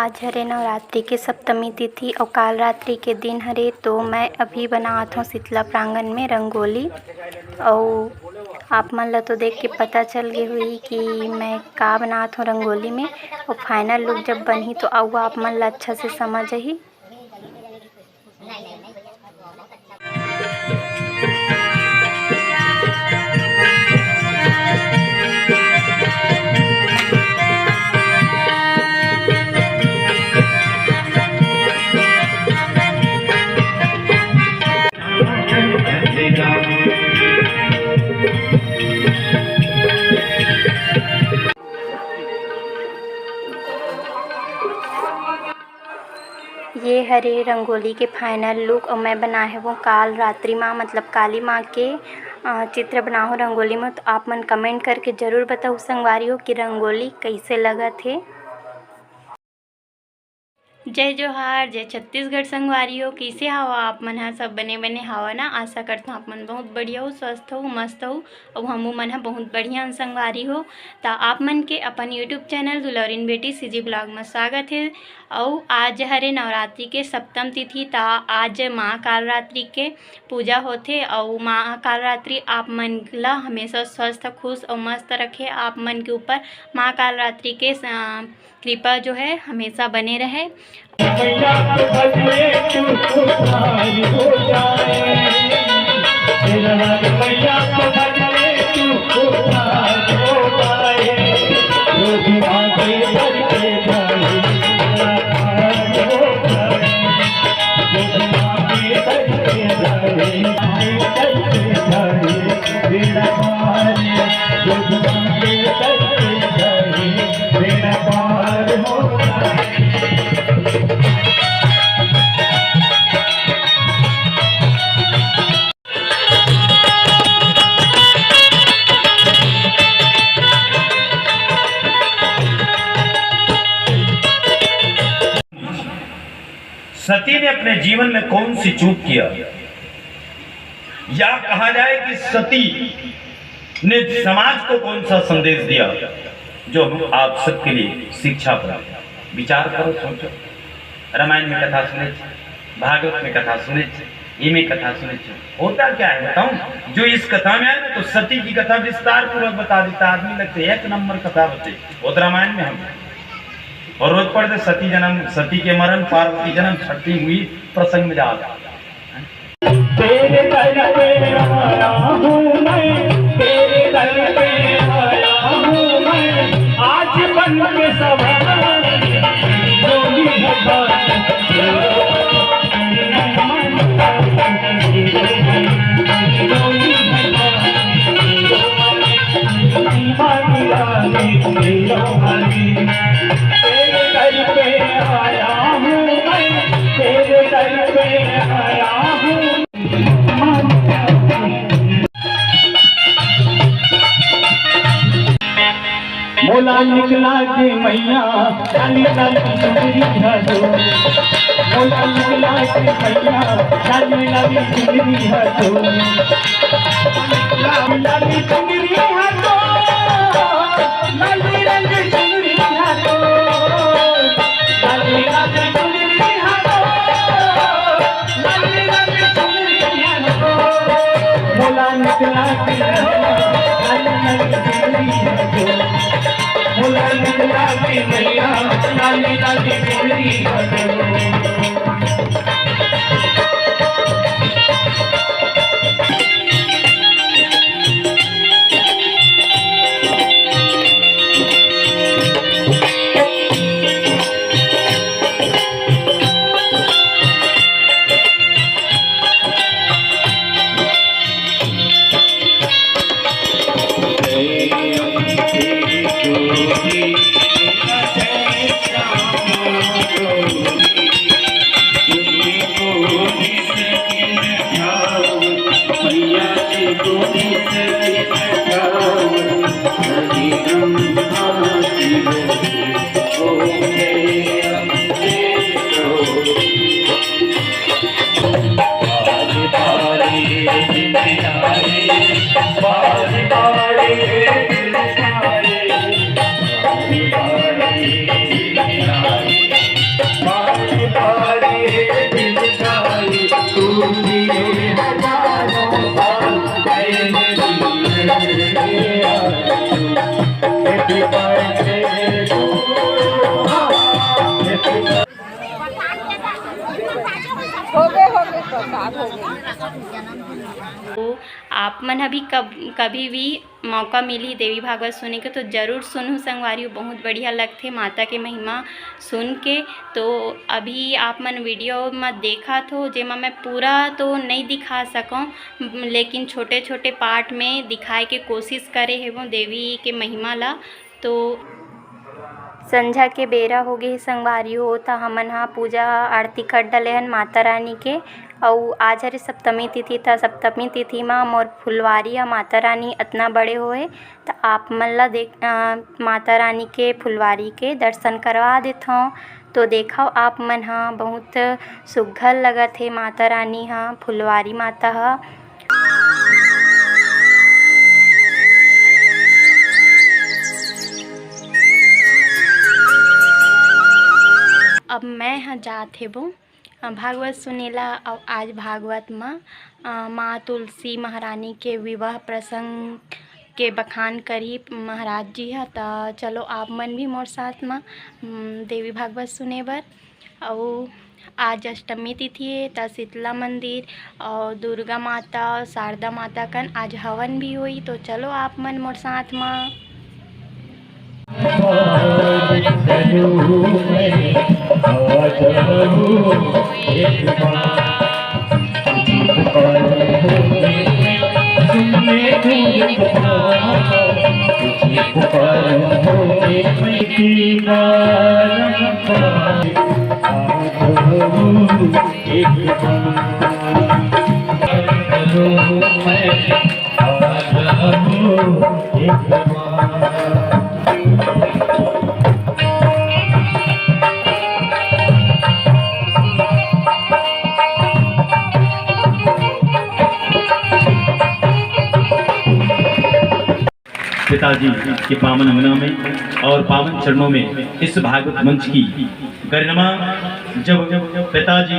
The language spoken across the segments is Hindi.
आज हरे नवरात्रि के सप्तमी तिथि और काल रात्रि के दिन हरे। तो मैं अभी बनात हूँ शीतला प्रांगण में रंगोली। और आप मन ला तो देख के पता चल गई हुई कि मैं का बनात हूँ रंगोली में। और फाइनल लुक जब बनही तो अब आप मन ला अच्छा से समझ ही। ये हरे रंगोली के फाइनल लुक। और मैं बनाए है वो काल रात्रि माँ मतलब काली माँ के चित्र बनाओ रंगोली में। तो आप मन कमेंट करके ज़रूर बताओ संगवारी कि रंगोली कैसे लगा थे। जय जोहार, जय छत्तीसगढ़ संगवारी हो। कैसे हवा आप मन ह सब बने बने हवा ना। आशा करता हूँ आप मन बहुत बढ़िया हो, स्वस्थ हो, मस्त हो। और हमू मन ह बहुत बढ़िया संगवारी हो। तो आप मन के अपन यूट्यूब चैनल दुलौरिन बेटी सीजी ब्लॉग में स्वागत है। और आज हरे नवरात्रि के सप्तम तिथि ता आज माँ काल रात्रि के पूजा होथे। और माँ काल रात्रि आप मन ला हमेशा स्वस्थ, खुश और मस्त रखे। आप मन के ऊपर माँ काल रात्रि के कृपा जो है हमेशा बने रहे। सती ने अपने जीवन में कौन सी चूक किया, या कहा जाए कि सती ने समाज को कौन सा संदेश दिया जो आप सबके लिए शिक्षा पर विचार करो, सोचो। रामायण में कथा सुने, भागवत में कथा सुने, ये में कथा सुने। होता क्या है बताऊं? जो इस कथा में है ना, तो सती की कथा विस्तार पूर्वक बता देता। आदमी लगते एक नंबर कथा बचे वो रामायण में हम। और रोज पढ़ते सती जन्म, सती के मरण, पार्वती जन्म, छठी हुई प्रसंग में जा तेरे दर पे आया हूँ मैं, तेरे दर पे आया हूँ मैं, आज बन के सवार डोली मोला निकला के मैया डाली डाली चुनरी हजो, मोला निकला के मैया डाली डाली चुनरी हजो, डाली चुनरी हजो, डाली रंग चुनरी हजो, डाली रंग चुनरी हजो, डाली रंग चुनरी हजो, मोला निकला के डाली डाली चुनरी हजो, मोला निकला के मैया डाली डाली चुनरी हजो। हैप्पी बर्थडे टू हो गए तो साथ हो गए। तो आप मन अभी कभी भी मौका मिली देवी भागवत सुने के तो ज़रूर सुनू संगवारी, बहुत बढ़िया लगते माता के महिमा सुन के। तो अभी आप मन वीडियो में देखा तो जेमा मैं पूरा तो नहीं दिखा सकूँ, लेकिन छोटे छोटे पार्ट में दिखाए के कोशिश करे है वो देवी के महिमा ला। तो संझा के बेरा हो गए संगवारी हो तो हमन हा पूजा आरती कर डले हन माता रानी के। और आज हरे सप्तमी तिथि था, सप्तमी तिथि में मोर फुलवारी माता रानी इतना बड़े होए तो आप मन ला माता रानी के फुलवारी के दर्शन करवा देथों। तो देखो आप मन हा बहुत सुघ्घर लगत है माता रानी हा, फुलवारी माता हा। अब मैं हाँ जात हे वो भागवत सुनेला। और आज भागवत में माँ तुलसी महारानी के विवाह प्रसंग के बखान करी महाराज जी है। तो चलो आप मन भी मोर साथ में देवी भागवत सुने बर। और आज अष्टमी तिथि है तो शीतला मंदिर और दुर्गा माता और शारदा माता कन आज हवन भी हुई। तो चलो आप मन मोर साथ में। पिताजी के पावन अंगना में और पावन चरणों में इस भागवत मंच की गरिमा जब पिताजी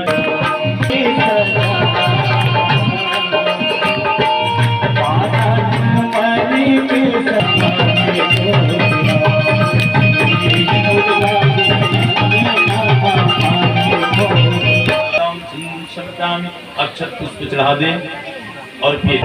अक्षत पुष्प चढ़ा दें और फिर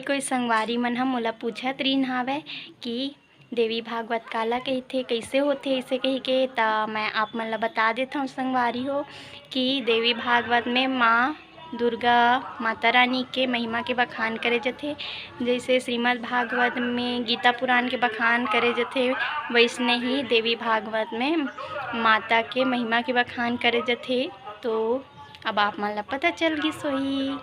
कोई संगवारी मन हम मोला पूछत रहीन हावे कि देवी भागवत काला कहथे, कैसे होथे ऐसे कही के। तो मैं आप मन ला बता देता हूँ संगवारी हो कि देवी भागवत में माँ दुर्गा माता रानी के महिमा के बखान करे जाथे। जैसे श्रीमद् भागवत में गीता पुराण के बखान करे जाथे, वैसने ही देवी भागवत में माता के महिमा के बखान करे जाथे। तो अब आप मन ला पता चल गई सोही।